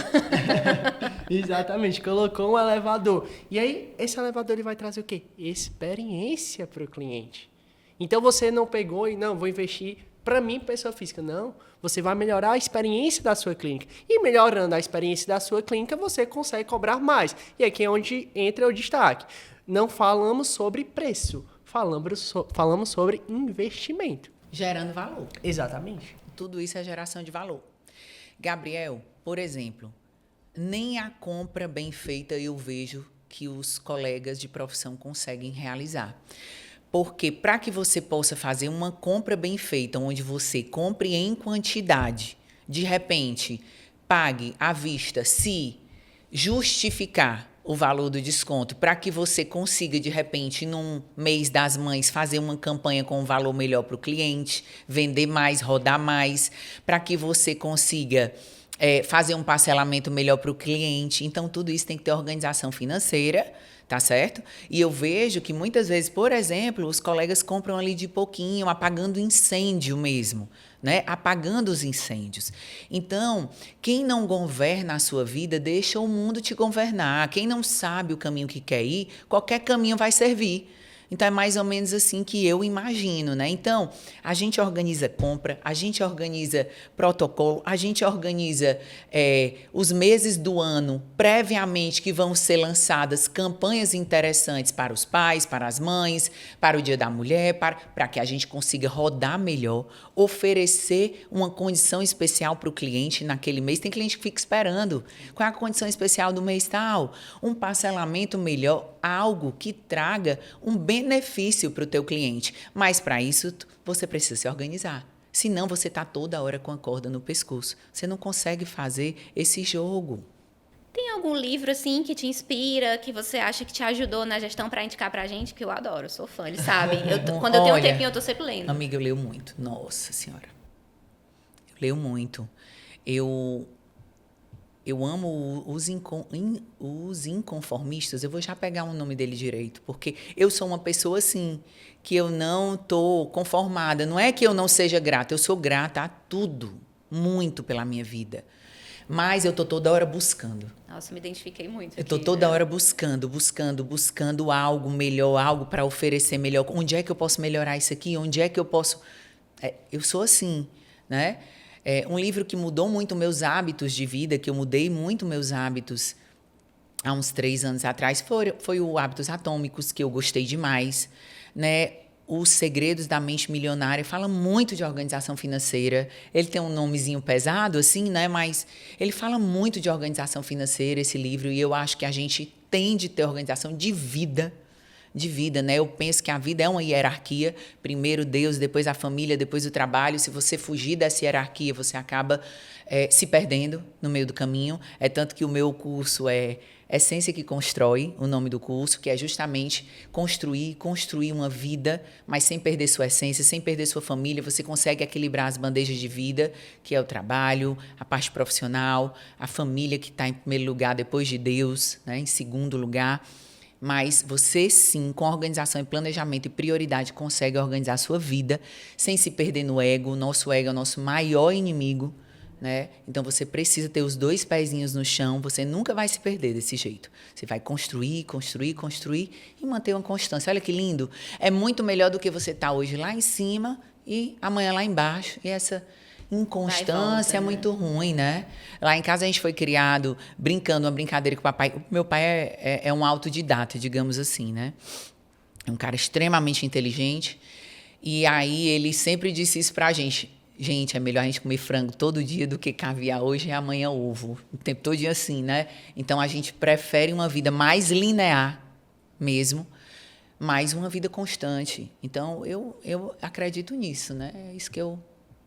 Exatamente, colocou um elevador. E aí, esse elevador ele vai trazer o quê? Experiência para o cliente. Então, você não pegou e, não, vou investir para mim, pessoa física. Não, você vai melhorar a experiência da sua clínica. E melhorando a experiência da sua clínica, você consegue cobrar mais. E aqui é onde entra o destaque. Não falamos sobre preço. Falamos sobre investimento. Gerando valor. Exatamente. Tudo isso é geração de valor. Gabriel, por exemplo, nem a compra bem feita eu vejo que os colegas de profissão conseguem realizar. Porque para que você possa fazer uma compra bem feita, onde você compre em quantidade, de repente, pague à vista, se justificar o valor do desconto, para que você consiga, de repente, num mês das mães, fazer uma campanha com um valor melhor para o cliente, vender mais, rodar mais, para que você consiga fazer um parcelamento melhor para o cliente. Então, tudo isso tem que ter organização financeira, tá certo? E eu vejo que muitas vezes, por exemplo, os colegas compram ali de pouquinho, apagando incêndio mesmo, né? Apagando os incêndios. Então, quem não governa a sua vida, deixa o mundo te governar. Quem não sabe o caminho que quer ir, qualquer caminho vai servir. Então, é mais ou menos assim que eu imagino, né? Então, a gente organiza compra, a gente organiza protocolo, a gente organiza os meses do ano, previamente, que vão ser lançadas campanhas interessantes para os pais, para as mães, para o Dia da Mulher, para que a gente consiga rodar melhor, oferecer uma condição especial para o cliente naquele mês. Tem cliente que fica esperando. Qual é a condição especial do mês tal? Um parcelamento melhor, algo que traga um benefício para o teu cliente. Mas, para isso, você precisa se organizar. Senão, você está toda hora com a corda no pescoço. Você não consegue fazer esse jogo. Tem algum livro, assim, que te inspira, que você acha que te ajudou na gestão para indicar pra gente? Que eu adoro, sou fã, eles sabem. Quando eu tenho um tempinho, eu tô sempre lendo. Amiga, eu leio muito. Nossa Senhora. Eu leio muito. Eu amo os inconformistas. Eu vou já pegar o nome dele direito, porque eu sou uma pessoa assim, que eu não estou conformada. Não é que eu não seja grata, eu sou grata a tudo, muito pela minha vida. Mas eu estou toda hora buscando. Nossa, me identifiquei muito. Eu estou toda hora buscando algo melhor, algo para oferecer melhor. Onde é que eu posso melhorar isso aqui? Onde é que eu posso... Eu sou assim, né? Um livro que mudou muito meus hábitos de vida, que eu mudei muito meus hábitos há uns 3 anos atrás, foi o Hábitos Atômicos, que eu gostei demais, né? Os Segredos da Mente Milionária fala muito de organização financeira. Ele tem um nomezinho pesado, assim, né? Mas ele fala muito de organização financeira, esse livro, e eu acho que a gente tem de ter organização de vida, né? Eu penso que a vida é uma hierarquia, primeiro Deus, depois a família, depois o trabalho. Se você fugir dessa hierarquia, você acaba se perdendo no meio do caminho. É tanto que o meu curso é Essência que Constrói, o nome do curso, que é justamente construir uma vida, mas sem perder sua essência, sem perder sua família. Você consegue equilibrar as bandejas de vida, que é o trabalho, a parte profissional, a família, que está em primeiro lugar, depois de Deus, né, em segundo lugar. Mas você, sim, com organização e planejamento e prioridade, consegue organizar a sua vida sem se perder no ego. O nosso ego é o nosso maior inimigo, né? Então, você precisa ter os 2 pezinhos no chão. Você nunca vai se perder desse jeito. Você vai construir e manter uma constância. Olha que lindo. É muito melhor do que você estar hoje lá em cima e amanhã lá embaixo. E essa inconstância é muito ruim, né? Lá em casa a gente foi criado brincando, uma brincadeira com o papai. O meu pai é um autodidata, digamos assim, né? É um cara extremamente inteligente. E aí ele sempre disse isso pra gente. Gente, é melhor a gente comer frango todo dia do que caviar hoje e amanhã ovo. O tempo todo dia assim, né? Então, a gente prefere uma vida mais linear mesmo, mas uma vida constante. Então, eu acredito nisso, né? É isso que eu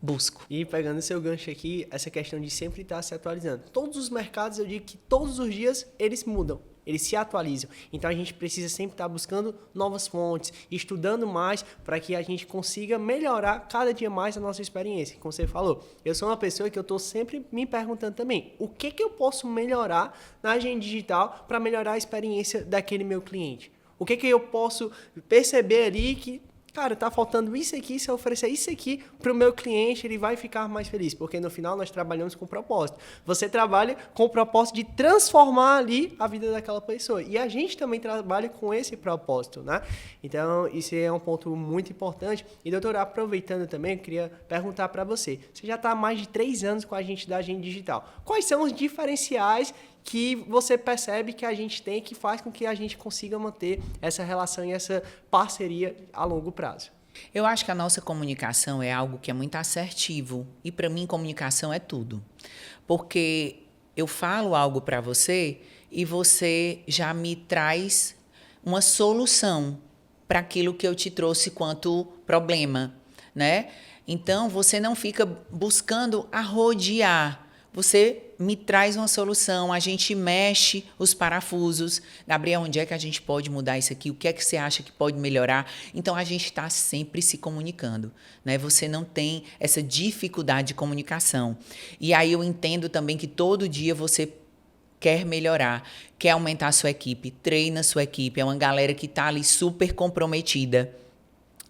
busco. E pegando seu gancho aqui, essa questão de sempre estar se atualizando. Todos os mercados, eu digo que todos os dias eles mudam. Eles se atualizam. Então, a gente precisa sempre estar buscando novas fontes, estudando mais para que a gente consiga melhorar cada dia mais a nossa experiência. Como você falou, eu sou uma pessoa que eu estou sempre me perguntando também, o que eu posso melhorar na agenda digital para melhorar a experiência daquele meu cliente? O que eu posso perceber ali que, cara, tá faltando isso aqui, se eu oferecer isso aqui para o meu cliente, ele vai ficar mais feliz, porque no final nós trabalhamos com propósito. Você trabalha com o propósito de transformar ali a vida daquela pessoa, e a gente também trabalha com esse propósito, né? Então, isso é um ponto muito importante. E, doutora, aproveitando também, eu queria perguntar para você, você já está há mais de 3 anos com a gente da Agenda Digital. Quais são os diferenciais que você percebe que a gente tem, que faz com que a gente consiga manter essa relação e essa parceria a longo prazo? Eu acho que a nossa comunicação é algo que é muito assertivo. E, para mim, comunicação é tudo. Porque eu falo algo para você e você já me traz uma solução para aquilo que eu te trouxe quanto problema, né? Então, você não fica buscando arrodear. Você me traz uma solução, a gente mexe os parafusos. Gabriel, onde é que a gente pode mudar isso aqui? O que é que você acha que pode melhorar? Então, a gente está sempre se comunicando, né? Você não tem essa dificuldade de comunicação. E aí eu entendo também que todo dia você quer melhorar, quer aumentar a sua equipe, treina a sua equipe. É uma galera que está ali super comprometida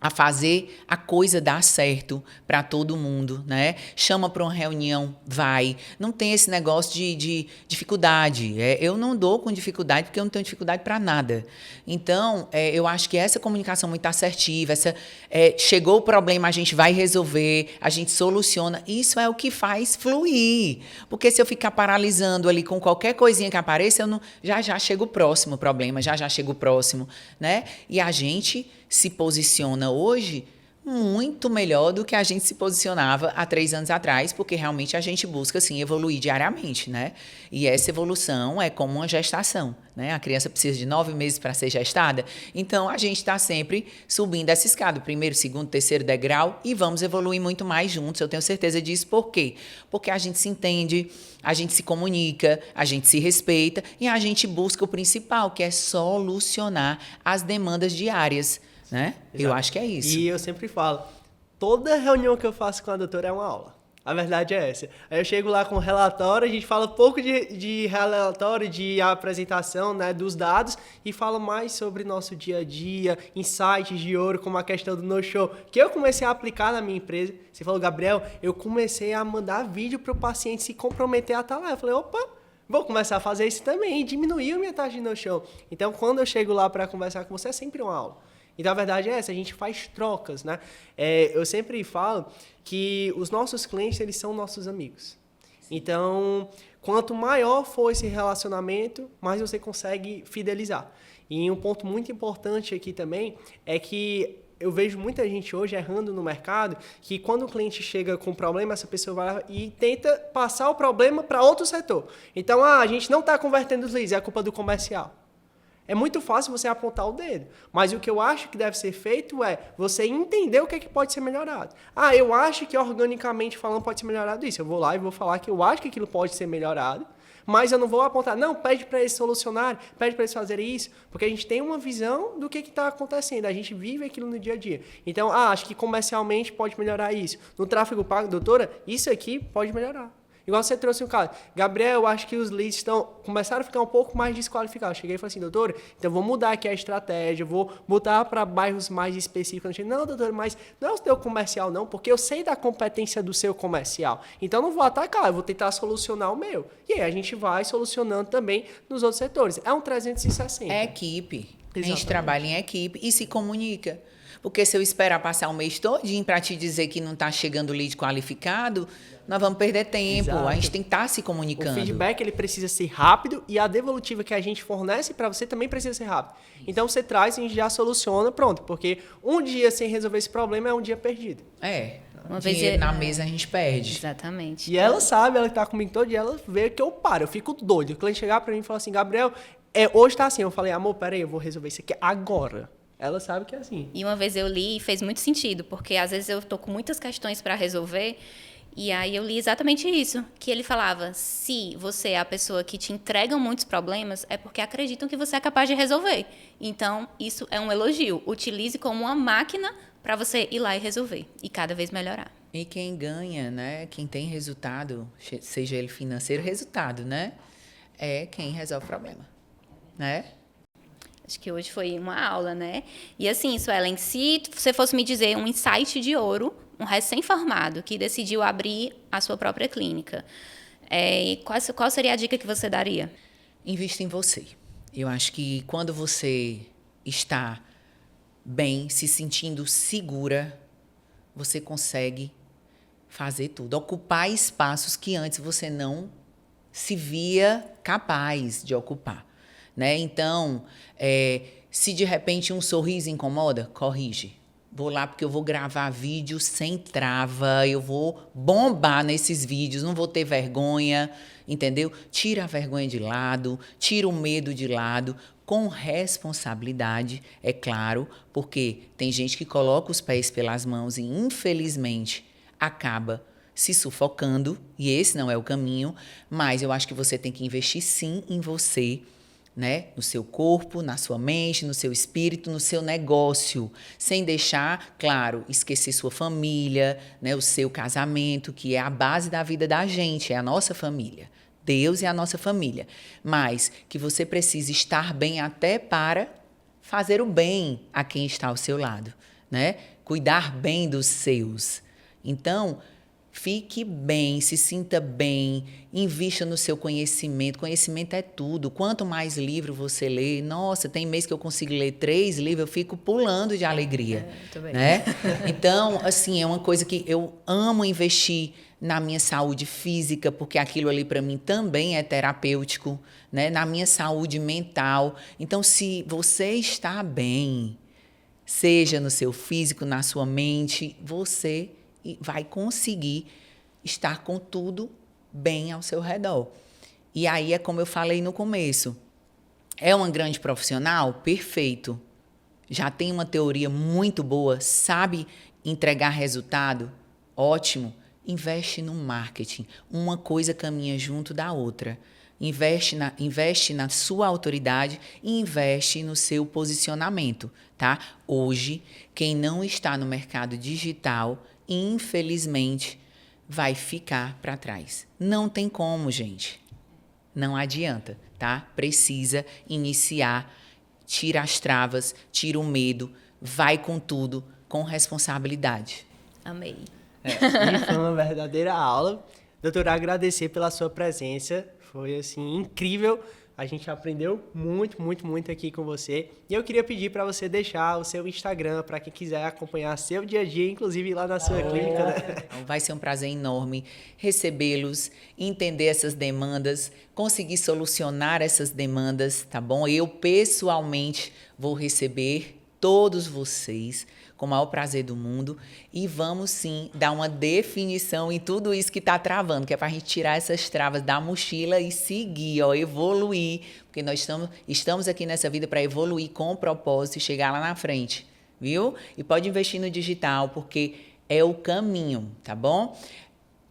a fazer a coisa dar certo para todo mundo, né? Chama para uma reunião, vai. Não tem esse negócio de dificuldade. Eu não dou com dificuldade porque eu não tenho dificuldade para nada. Então, eu acho que essa comunicação muito assertiva, chegou o problema, a gente vai resolver, a gente soluciona. Isso é o que faz fluir. Porque se eu ficar paralisando ali com qualquer coisinha que apareça, já chega o próximo problema, já chega o próximo, né? E a gente se posiciona hoje muito melhor do que a gente se posicionava há 3 anos atrás, porque realmente a gente busca, assim, evoluir diariamente, né? E essa evolução é como uma gestação, né? A criança precisa de 9 meses para ser gestada, então a gente está sempre subindo essa escada, primeiro, segundo, terceiro degrau, e vamos evoluir muito mais juntos, eu tenho certeza disso. Por quê? Porque a gente se entende, a gente se comunica, a gente se respeita e a gente busca o principal, que é solucionar as demandas diárias, né? Eu acho que é isso. E eu sempre falo, toda reunião que eu faço com a doutora é uma aula. A verdade é essa. Aí eu chego lá com o relatório, a gente fala pouco de relatório, de apresentação, né, dos dados, e fala mais sobre nosso dia a dia, insights de ouro, como a questão do no-show, que eu comecei a aplicar na minha empresa. Você falou, Gabriel, eu comecei a mandar vídeo para o paciente se comprometer a estar lá. Eu falei, opa, vou começar a fazer isso também, e diminuir a minha taxa de no-show. Então, quando eu chego lá para conversar com você, é sempre uma aula. Então, a verdade é essa, a gente faz trocas, né? Eu sempre falo que os nossos clientes, eles são nossos amigos. Então, quanto maior for esse relacionamento, mais você consegue fidelizar. E um ponto muito importante aqui também é que eu vejo muita gente hoje errando no mercado, que quando o cliente chega com um problema, essa pessoa vai lá e tenta passar o problema para outro setor. Então, a gente não está convertendo os leads, é a culpa do comercial. É muito fácil você apontar o dedo, mas o que eu acho que deve ser feito é você entender o que é que pode ser melhorado. Eu acho que organicamente falando pode ser melhorado isso. Eu vou lá e vou falar que eu acho que aquilo pode ser melhorado, mas eu não vou apontar, não, pede para eles solucionarem, pede para eles fazerem isso, porque a gente tem uma visão do que está acontecendo, a gente vive aquilo no dia a dia. Então, acho que comercialmente pode melhorar isso. No tráfego pago, doutora, isso aqui pode melhorar. Igual você trouxe um caso. Gabriel, eu acho que os leads começaram a ficar um pouco mais desqualificados. Eu cheguei e falei assim, doutora, então vou mudar aqui a estratégia, vou botar para bairros mais específicos. Não, doutora, mas não é o teu comercial não, porque eu sei da competência do seu comercial. Então não vou atacar, eu vou tentar solucionar o meu. E aí a gente vai solucionando também nos outros setores. É um 360. É equipe. Exatamente. A gente trabalha em equipe e se comunica. Porque se eu esperar passar o mês todinho para te dizer que não está chegando lead qualificado, nós vamos perder tempo. Exato. A gente tem que estar se comunicando. O feedback ele precisa ser rápido e a devolutiva que a gente fornece para você também precisa ser rápido. Então você traz e a gente já soluciona, pronto. Porque um dia sem resolver esse problema é um dia perdido. Uma dinheiro na mesa a gente perde. Exatamente. E ela sabe, ela que tá comigo todo dia, ela vê que eu paro, eu fico doido. O cliente chegar para mim e falar assim, Gabriel, hoje tá assim. Eu falei, amor, peraí, eu vou resolver isso aqui agora. Ela sabe que é assim. E uma vez eu li e fez muito sentido, porque às vezes eu tô com muitas questões para resolver, e aí eu li exatamente isso, que ele falava, se você é a pessoa que te entrega muitos problemas, é porque acreditam que você é capaz de resolver. Então, isso é um elogio. Utilize como uma máquina para você ir lá e resolver, e cada vez melhorar. E quem ganha, né? Quem tem resultado, seja ele financeiro, resultado, né? É quem resolve o problema, né? Acho que hoje foi uma aula, né? E assim, Suelen, se você fosse me dizer um insight de ouro, um recém-formado que decidiu abrir a sua própria clínica, qual seria a dica que você daria? Invista em você. Eu acho que quando você está bem, se sentindo segura, você consegue fazer tudo. Ocupar espaços que antes você não se via capaz de ocupar. Né? Então, se de repente um sorriso incomoda, corrige. Vou lá porque eu vou gravar vídeo sem trava, eu vou bombar nesses vídeos, não vou ter vergonha, entendeu? Tira a vergonha de lado, tira o medo de lado, com responsabilidade, é claro, porque tem gente que coloca os pés pelas mãos e, infelizmente, acaba se sufocando, e esse não é o caminho, mas eu acho que você tem que investir sim em você, né? No seu corpo, na sua mente, no seu espírito, no seu negócio, sem deixar, claro, esquecer sua família, né? O seu casamento, que é a base da vida da gente, é a nossa família. Deus é a nossa família. Mas que você precisa estar bem até para fazer o bem a quem está ao seu lado, né? Cuidar bem dos seus. Então, fique bem, se sinta bem, invista no seu conhecimento. Conhecimento é tudo. Quanto mais livro você lê, nossa, tem mês que eu consigo ler 3 livros, eu fico pulando de alegria. Né? Então, assim, é uma coisa que eu amo investir na minha saúde física, porque aquilo ali para mim também é terapêutico, né? Na minha saúde mental. Então, se você está bem, seja no seu físico, na sua mente, você vai conseguir estar com tudo bem ao seu redor. E aí é como eu falei no começo. É uma grande profissional? Perfeito. Já tem uma teoria muito boa, sabe entregar resultado? Ótimo. Investe no marketing. Uma coisa caminha junto da outra. Investe na sua autoridade e investe no seu posicionamento, tá? Hoje, quem não está no mercado digital, infelizmente, vai ficar para trás. Não tem como, gente. Não adianta, tá? Precisa iniciar, tira as travas, tira o medo, vai com tudo, com responsabilidade. Amei. E foi uma verdadeira aula. Doutora, agradecer pela sua presença. Foi, assim, incrível A gente aprendeu muito, muito, muito aqui com você. E eu queria pedir para você deixar o seu Instagram para quem quiser acompanhar seu dia a dia, inclusive lá na sua clínica, né? Vai ser um prazer enorme recebê-los, entender essas demandas, conseguir solucionar essas demandas, tá bom? Eu, pessoalmente, vou receber todos vocês com o maior prazer do mundo e vamos sim dar uma definição em tudo isso que está travando, que é para a gente tirar essas travas da mochila e seguir, ó, evoluir, porque nós estamos aqui nessa vida para evoluir com propósito e chegar lá na frente, viu? E pode investir no digital, porque é o caminho, tá bom?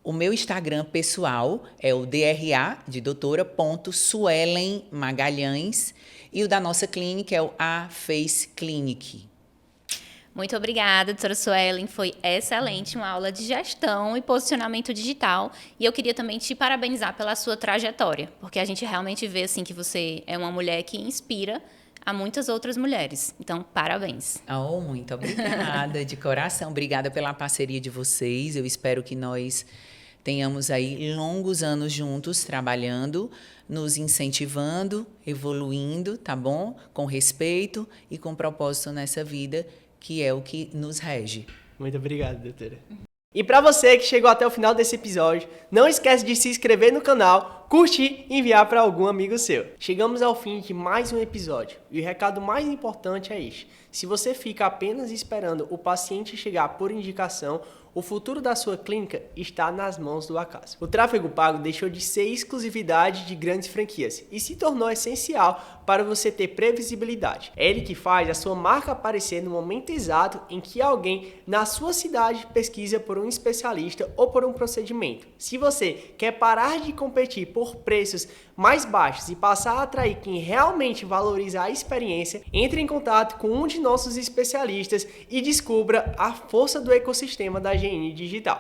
O meu Instagram pessoal é o DRA, de doutora.Suelen Magalhães, e o da nossa clínica é o A-Face Clinic. Muito obrigada, doutora Suelen. Foi excelente, uma aula de gestão e posicionamento digital. E eu queria também te parabenizar pela sua trajetória, porque a gente realmente vê assim que você é uma mulher que inspira a muitas outras mulheres. Então, parabéns. Oh, muito obrigada, de coração. Obrigada pela parceria de vocês. Eu espero que nós tenhamos aí longos anos juntos, trabalhando, nos incentivando, evoluindo, tá bom? Com respeito e com propósito nessa vida, que é o que nos rege. Muito obrigado, doutora. E para você que chegou até o final desse episódio, não esquece de se inscrever no canal, curtir e enviar para algum amigo seu. Chegamos ao fim de mais um episódio e o recado mais importante é este: se você fica apenas esperando o paciente chegar por indicação, o futuro da sua clínica está nas mãos do acaso. O tráfego pago deixou de ser exclusividade de grandes franquias e se tornou essencial para você ter previsibilidade. É ele que faz a sua marca aparecer no momento exato em que alguém na sua cidade pesquisa por um especialista ou por um procedimento. Se você quer parar de competir por preços mais baixos e passar a atrair quem realmente valoriza a experiência, entre em contato com um de nossos especialistas e descubra a força do ecossistema da GN Digital.